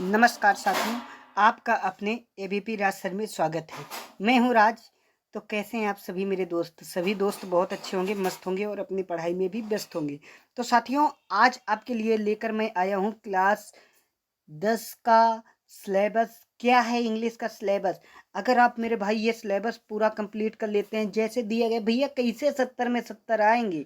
नमस्कार साथियों, आपका अपने एबीपी राज सर में स्वागत है। मैं हूं राज। तो कैसे हैं आप सभी मेरे दोस्त? सभी दोस्त बहुत अच्छे होंगे, मस्त होंगे और अपनी पढ़ाई में भी व्यस्त होंगे। तो साथियों, आज आपके लिए लेकर मैं आया हूं क्लास 10 का सिलेबस। क्या है इंग्लिश का सिलेबस? अगर आप मेरे भाई ये सिलेबस पूरा कंप्लीट कर लेते हैं जैसे दिया गया, भैया कैसे 70 में 70 आएंगे,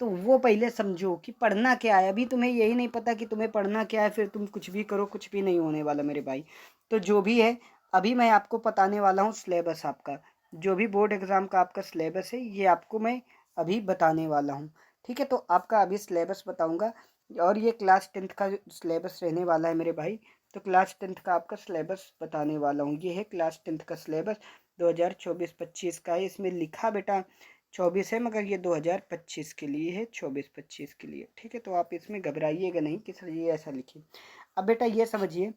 तो वो पहले समझो कि पढ़ना क्या है। अभी तुम्हें यही नहीं पता कि तुम्हें पढ़ना क्या है, फिर तुम कुछ भी करो, कुछ भी नहीं होने वाला मेरे भाई। तो जो भी है, अभी मैं आपको बताने वाला हूँ सिलेबस आपका। जो भी बोर्ड एग्ज़ाम का आपका सिलेबस है, ये आपको मैं अभी बताने वाला हूँ। ठीक है, तो आपका अभी सिलेबस बताऊँगा। और ये क्लास 10th का सिलेबस रहने वाला है मेरे भाई। तो क्लास 10th का आपका सिलेबस बताने वाला हूँ। ये है क्लास 10th का सिलेबस 2024-25 का है। इसमें लिखा बेटा 24 है, मगर ये 2025 के लिए है, 24-25 के लिए। ठीक है, तो आप इसमें घबराइएगा नहीं कि सर ये ऐसा लिखिए। अब बेटा ये समझिए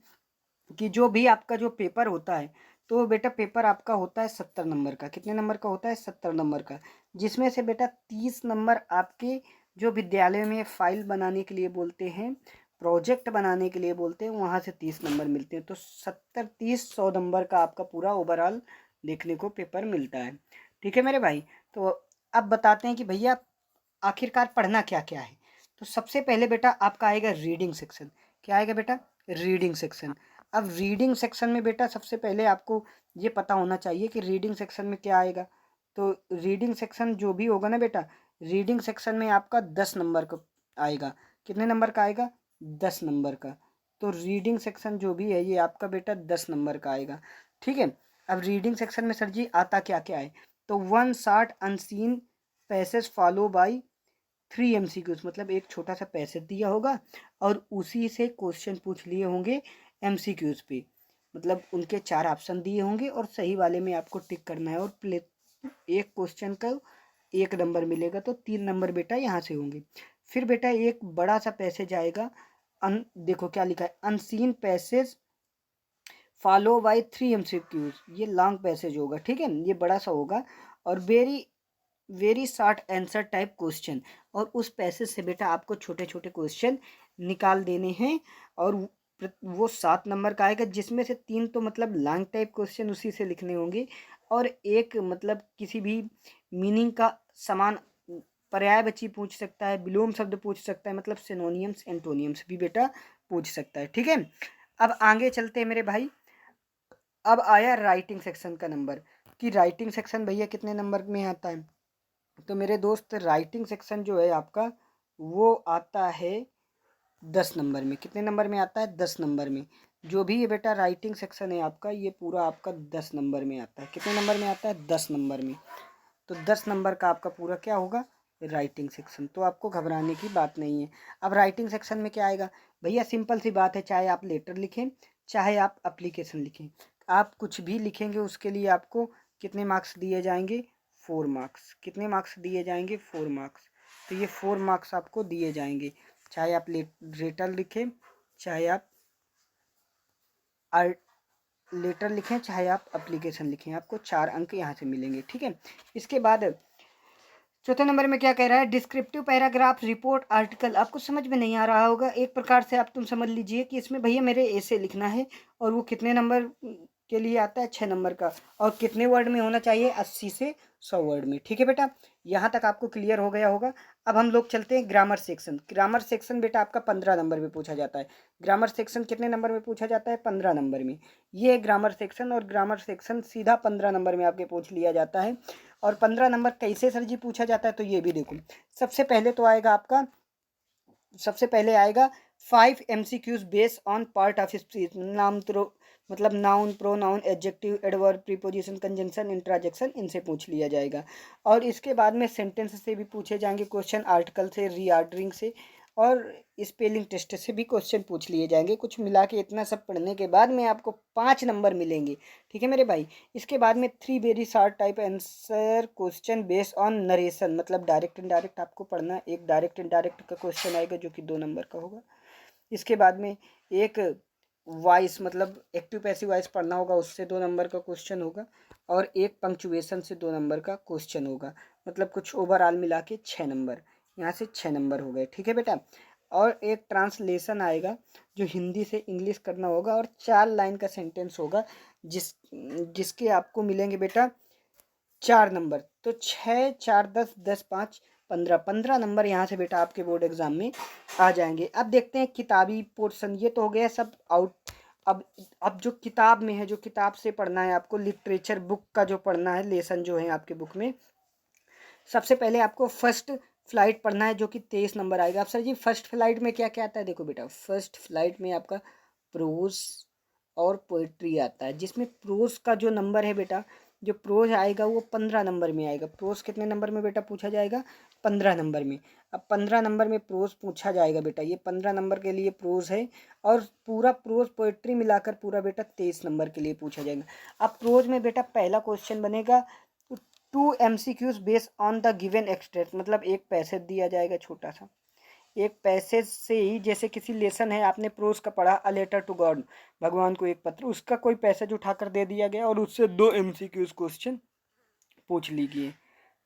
कि जो भी आपका जो पेपर होता है, तो बेटा पेपर आपका होता है 70 नंबर का। कितने नंबर का होता है? 70 नंबर का। जिसमें से बेटा 30 नंबर आपके जो विद्यालय में फाइल बनाने के लिए बोलते हैं, प्रोजेक्ट बनाने के लिए बोलते हैं, वहाँ से 30 नंबर मिलते हैं। तो 70 30 100 नंबर का आपका पूरा ओवरऑल देखने को पेपर मिलता है। ठीक है मेरे भाई। तो अब बताते हैं कि भैया आखिरकार पढ़ना क्या क्या है। तो सबसे पहले बेटा आपका आएगा रीडिंग सेक्शन। क्या आएगा बेटा? Reading section. अब रीडिंग सेक्शन में बेटा सबसे पहले आपको ये पता होना चाहिए कि रीडिंग सेक्शन में क्या आएगा। तो रीडिंग सेक्शन जो भी होगा ना बेटा, रीडिंग सेक्शन में आपका 10 नंबर का आएगा। कितने नंबर का आएगा? 10 नंबर का। तो रीडिंग सेक्शन जो भी है ये आपका बेटा 10 नंबर का आएगा। ठीक है। अब रीडिंग सेक्शन में सर जी आता क्या क्या है? तो 1 short unseen passage follow by 3 MCQs, मतलब एक छोटा सा पैसेज दिया होगा और उसी से क्वेश्चन पूछ लिए होंगे एमसीक्यूज पे। मतलब उनके 4 ऑप्शन दिए होंगे और सही वाले में आपको टिक करना है। और एक क्वेश्चन का 1 नंबर मिलेगा, तो 3 नंबर बेटा यहाँ से होंगे। फिर बेटा एक बड़ा सा पैसेज आएगा। देखो क्या लिखा है, unseen passage follow by 3 MCQs. ये लॉन्ग पैसेज होगा, ठीक है, ये बड़ा सा होगा। और very short answer type question. और उस पैसेज से बेटा आपको छोटे छोटे क्वेश्चन निकाल देने हैं। और वो 7 नंबर का आएगा, जिसमें से 3 तो मतलब लॉन्ग टाइप क्वेश्चन उसी से लिखने होंगे, और एक मतलब किसी भी मीनिंग का समान पर्यायवाची पूछ सकता है, विलोम शब्द पूछ सकता है, मतलब सिनोनियम्स एंटोनियम्स भी बेटा पूछ सकता है। ठीक है, अब आगे चलते हैं मेरे भाई। अब आया राइटिंग सेक्शन का नंबर, कि राइटिंग सेक्शन भैया कितने नंबर में आता है। तो मेरे दोस्त राइटिंग सेक्शन जो है आपका, वो आता है 10 नंबर में। कितने नंबर में आता है? 10 नंबर में। जो भी ये बेटा राइटिंग सेक्शन है आपका, ये पूरा आपका 10 नंबर में आता है। कितने नंबर में आता है? 10 नंबर में। तो 10 नंबर का आपका पूरा क्या होगा? Writing section. तो आपको घबराने की बात नहीं है। अब राइटिंग सेक्शन में क्या आएगा भैया? सिंपल सी बात है, चाहे आप लेटर लिखें, चाहे आप अप्लीकेशन लिखें, आप कुछ भी लिखेंगे उसके लिए आपको कितने मार्क्स दिए जाएंगे? 4 मार्क्स। कितने मार्क्स दिए जाएंगे? 4 मार्क्स। तो ये 4 मार्क्स आपको दिए जाएंगे, चाहे आप लेटर लिखें, चाहे आप लेटर लिखें, चाहे आप अप्लीकेशन लिखें, आपको 4 अंक यहाँ से मिलेंगे। ठीक है, इसके बाद चौथे नंबर में क्या कह रहा है? Descriptive paragraph, report, article. आपको समझ में नहीं आ रहा होगा, एक प्रकार से आप तुम समझ लीजिए कि इसमें भैया मेरे ऐसे लिखना है। और वो कितने नंबर के लिए आता है? 6 नंबर का। और कितने वर्ड में होना चाहिए? 80 से 100 वर्ड में। ठीक है बेटा, यहाँ तक आपको क्लियर हो गया होगा। अब हम लोग चलते हैं ग्रामर सेक्शन। ग्रामर सेक्शन बेटा आपका 15 नंबर में पूछा जाता है। ग्रामर सेक्शन कितने नंबर में पूछा जाता है? 15 नंबर में। ये है ग्रामर सेक्शन, और ग्रामर सेक्शन सीधा 15 नंबर में आपके पूछ लिया जाता है। और 15 नंबर कैसे सर जी पूछा जाता है? तो ये भी देखो, सबसे पहले तो आएगा आपका, सबसे पहले आएगा 5 MCQs based on part of speech. नाम तो मतलब noun, pronoun, adjective, adverb, preposition, conjunction, interjection, इनसे पूछ लिया जाएगा। और इसके बाद में सेंटेंस से भी पूछे जाएंगे क्वेश्चन, आर्टिकल से, रीऑर्डरिंग से, और स्पेलिंग टेस्ट से भी क्वेश्चन पूछ लिए जाएंगे। कुछ मिला के इतना सब पढ़ने के बाद में आपको 5 नंबर मिलेंगे। ठीक है मेरे भाई। इसके बाद में 3 very short type answer question based on narration, मतलब डायरेक्ट इनडायरेक्ट आपको पढ़ना। एक डायरेक्ट इनडायरेक्ट का क्वेश्चन आएगा जो कि 2 नंबर का होगा। इसके बाद में एक वॉइस, मतलब एक्टिव पैसिव वॉइस पढ़ना होगा, उससे 2 नंबर का क्वेश्चन होगा। और एक पंक्चुएशन से 2 नंबर का क्वेश्चन होगा। मतलब कुछ ओवरऑल मिला के 6 नंबर, यहाँ से 6 नंबर हो गए। ठीक है बेटा। और एक ट्रांसलेशन आएगा जो हिंदी से इंग्लिश करना होगा, और 4 लाइन का सेंटेंस होगा जिसके आपको मिलेंगे बेटा 4 नंबर। तो 6 4 10 10 5 15 15 नंबर यहाँ से बेटा आपके बोर्ड एग्जाम में आ जाएंगे। अब देखते हैं किताबी पोर्शन, ये तो हो गया सब आउट। अब जो किताब में है, जो किताब से पढ़ना है आपको, लिटरेचर बुक का जो पढ़ना है, लेसन जो है आपके बुक में, सबसे पहले आपको फर्स्ट फ्लाइट पढ़ना है जो कि 23 नंबर आएगा। अब सर जी फर्स्ट फ्लाइट में क्या क्या आता है? देखो बेटा, फर्स्ट फ्लाइट में आपका प्रोज और पोइट्री आता है, जिसमें प्रोज का जो नंबर है बेटा, जो प्रोज आएगा वो 15 नंबर में आएगा। प्रोज कितने नंबर में बेटा पूछा जाएगा? 15 नंबर में। अब 15 नंबर में प्रोज पूछा जाएगा बेटा, ये 15 नंबर के लिए प्रोज है, और पूरा प्रोज पोइट्री मिलाकर पूरा बेटा 23 नंबर के लिए पूछा जाएगा। अब प्रोज में बेटा पहला क्वेश्चन बनेगा 2 MCQs based on the given extract, मतलब एक पैसेज दिया जाएगा छोटा सा, एक पैसेज से ही, जैसे किसी लेसन है आपने प्रोज का पढ़ा, अ लेटर टू गॉड, भगवान को एक पत्र, उसका कोई पैसेज उठाकर दे दिया गया और उससे 2 MCQs क्वेश्चन पूछ लीजिए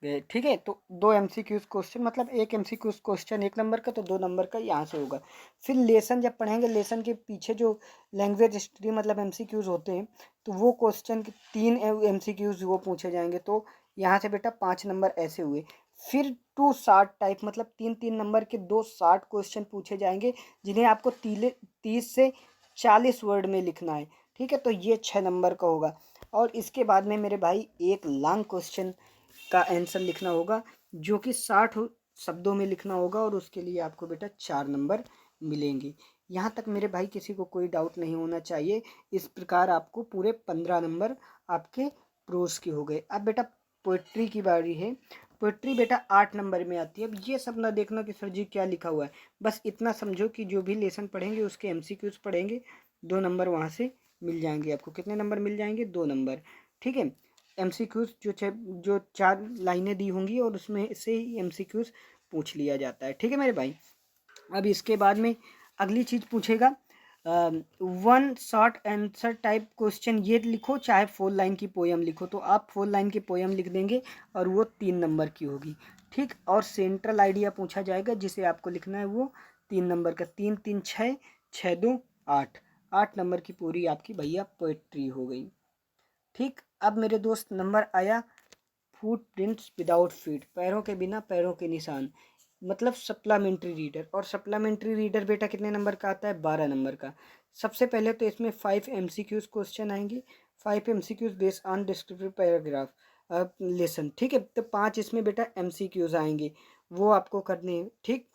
गए। ठीक है, तो 2 MCQs क्वेश्चन मतलब एक MCQs क्वेश्चन 1 नंबर का, तो 2 नंबर का यहाँ से होगा। फिर लेसन जब पढ़ेंगे, लेसन के पीछे जो लैंग्वेज हिस्ट्री मतलब MCQs होते हैं, तो वो क्वेश्चन के 3 MCQs वो पूछे जाएंगे, तो यहाँ से बेटा 5 नंबर ऐसे हुए। फिर 2 शार्ट टाइप मतलब 3 नंबर के 2 शार्ट क्वेश्चन पूछे जाएंगे, जिन्हें आपको 30 से 40 वर्ड में लिखना है। ठीक है, तो ये 6 नंबर का होगा। और इसके बाद में मेरे भाई एक लॉन्ग क्वेश्चन का आंसर लिखना होगा, जो कि 60 शब्दों में लिखना होगा, और उसके लिए आपको बेटा 4 नंबर मिलेंगे। यहाँ तक मेरे भाई किसी को कोई डाउट नहीं होना चाहिए। इस प्रकार आपको पूरे 15 नंबर आपके प्रोज के हो गए। अब बेटा पोइट्री की बारी है। पोइट्री बेटा 8 नंबर में आती है। अब ये सब ना देखना कि सर जी क्या लिखा हुआ है, बस इतना समझो कि जो भी लेसन पढ़ेंगे उसके MCQs पढ़ेंगे, 2 नंबर वहाँ से मिल जाएंगे आपको। कितने नंबर मिल जाएंगे? 2 नंबर। ठीक है, MCQs जो 4 लाइनें दी होंगी और उसमें से ही MCQs पूछ लिया जाता है। ठीक है मेरे भाई। अब इसके बाद में अगली चीज़ पूछेगा 1 शॉर्ट आंसर टाइप क्वेश्चन, ये लिखो, चाहे 4 लाइन की पोयम लिखो, तो आप 4 लाइन की पोयम लिख देंगे और वो 3 नंबर की होगी। ठीक, और सेंट्रल आइडिया पूछा जाएगा जिसे आपको लिखना है, वो 3 नंबर का। 3 3 6 6 2 8 8 नंबर की पूरी आपकी भैया पोइट्री हो गई। ठीक, अब मेरे दोस्त नंबर आया फुट प्रिंट्स विदाउट फीट, पैरों के बिना पैरों के निशान, मतलब सप्लीमेंट्री रीडर। और सप्लीमेंट्री रीडर बेटा कितने नंबर का आता है? 12 नंबर का। सबसे पहले तो इसमें 5 MCQs क्वेश्चन आएंगे, 5 MCQs based on descriptive paragraph lesson. ठीक है, तो 5 इसमें बेटा MCQs आएंगे, वो आपको करने हैं। ठीक,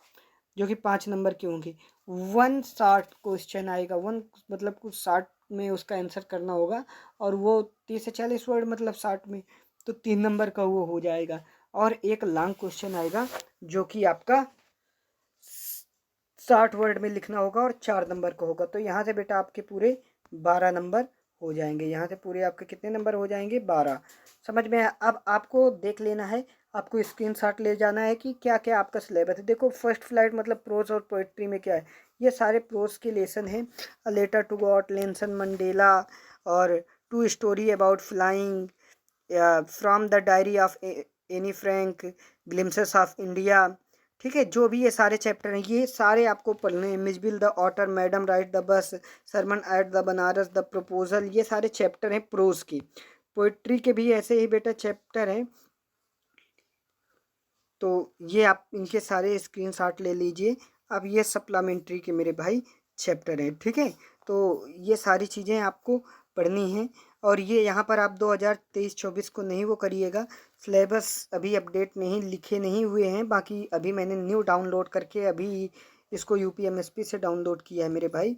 जो कि 5 नंबर के होंगे। 1 शॉर्ट क्वेश्चन आएगा, 1 मतलब कुछ शॉर्ट में उसका आंसर करना होगा, और वो 30 से 40 वर्ड मतलब 60 में, तो 3 नंबर का वो हो जाएगा। और एक लॉन्ग क्वेश्चन आएगा जो कि आपका 60 वर्ड में लिखना होगा और 4 नंबर का होगा। तो यहाँ से बेटा आपके पूरे 12 नंबर हो जाएंगे। यहाँ से पूरे आपके कितने नंबर हो जाएंगे? 12। समझ में आया? अब आपको देख लेना है, आपको स्क्रीनशॉट ले जाना है कि क्या क्या आपका सिलेबस है। देखो फर्स्ट फ्लाइट मतलब प्रोज और पोइट्री में क्या है, ये सारे प्रोज के लेसन हैं। A letter to God, Nelson Mandela, और 2 story about flying, from the diary of Anne Frank, glimpses of India. ठीक है, जो भी ये सारे चैप्टर हैं ये सारे आपको पढ़ने हैं। Mijbil the otter, madam ride the bus, sermon at the Benares, the proposal, ये सारे चैप्टर हैं प्रोज के। पोइट्री के भी ऐसे ही बेटा चैप्टर हैं, तो ये आप इनके सारे स्क्रीनशॉट ले लीजिए। अब ये सप्लीमेंट्री के मेरे भाई चैप्टर हैं। ठीक है, तो ये सारी चीज़ें आपको पढ़नी हैं। और ये यहाँ पर आप 2023-24 को नहीं वो करिएगा, सिलेबस अभी अपडेट नहीं लिखे नहीं हुए हैं। बाकी अभी मैंने न्यू डाउनलोड करके अभी इसको UPMSP से डाउनलोड किया है मेरे भाई।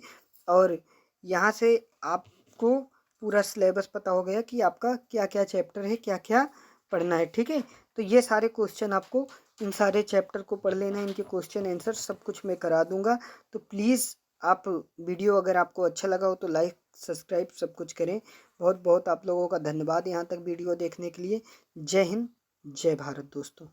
और यहाँ से आपको पूरा सिलेबस पता हो गया कि आपका क्या क्या चैप्टर है, क्या क्या पढ़ना है। ठीक है, तो ये सारे क्वेश्चन आपको इन सारे चैप्टर को पढ़ लेना है, इनके क्वेश्चन आंसर सब कुछ मैं करा दूंगा। तो प्लीज़ आप वीडियो अगर आपको अच्छा लगा हो तो लाइक सब्सक्राइब सब कुछ करें। बहुत बहुत आप लोगों का धन्यवाद यहाँ तक वीडियो देखने के लिए। जय हिंद, जय भारत दोस्तों।